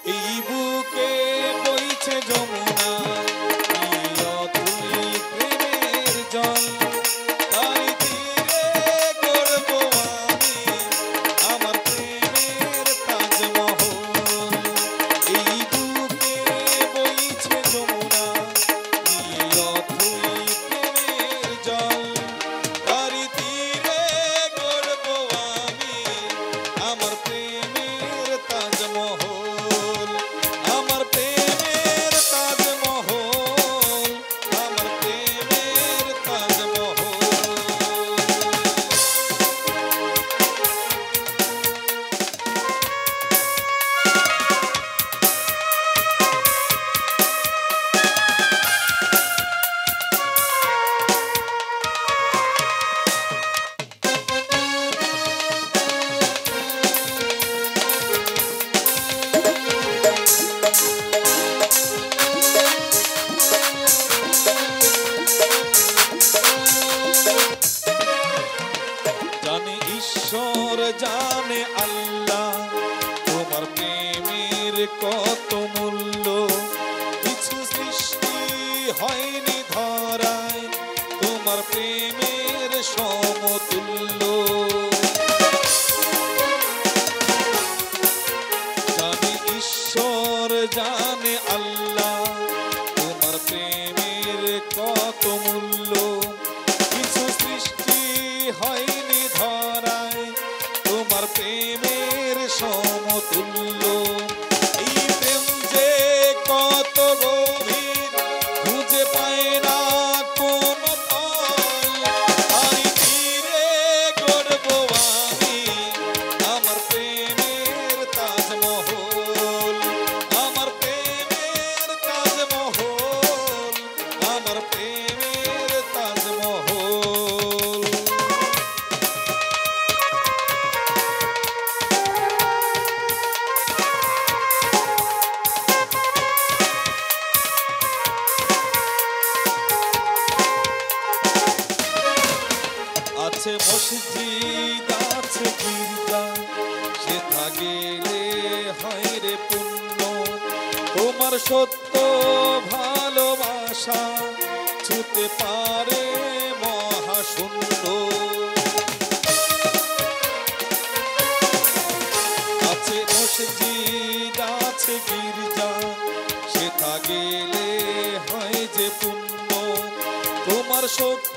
এই বুকে বইছে যমুনা প্রিয় তুই প্রেমের জল তারি তীরে গড়ব আমি আমার প্রেমের তাজমহল এই বুকে বইছে যমুনা প্রিয় তুই প্রেমের জল তারি তীরে গড়ব আমি আমার প্রেমের তাজমহল আমার প্রেমের তাজমহল আমার প্রেমের তাজমহল জানে ঈশ্বর জানে আল্লাহ তোমার প্রেমের কত মূল্য কিছু সৃষ্টি হয়নি ধরায় তোমার প্রেমের সমতুল্য জানে ঈশ্বর জানে আল্লাহ তোমার প্রেমের কত মূল্য কিছু সৃষ্টি হয়নি ধরায় তোমার প্রেমের সমতুল্য এই প্রেম যে কত গভীর খুঁজে পায় না কোন ফল তারি তীরে গড়ব আমি আমার প্রেমের তাজমহল আমার প্রেমের তাজমহল আমার প্রেমের তাজমহল আছে মসজিদ আছে গির্জা সেথা গেলে হয় রে পুণ্য তোমার সত্য ভালোবাসা ছুতে পারে মহাশূন্য আছে মসজিদ আছে গির্জা সেথা গেলে হয় যে পুণ্য তোমার সত্য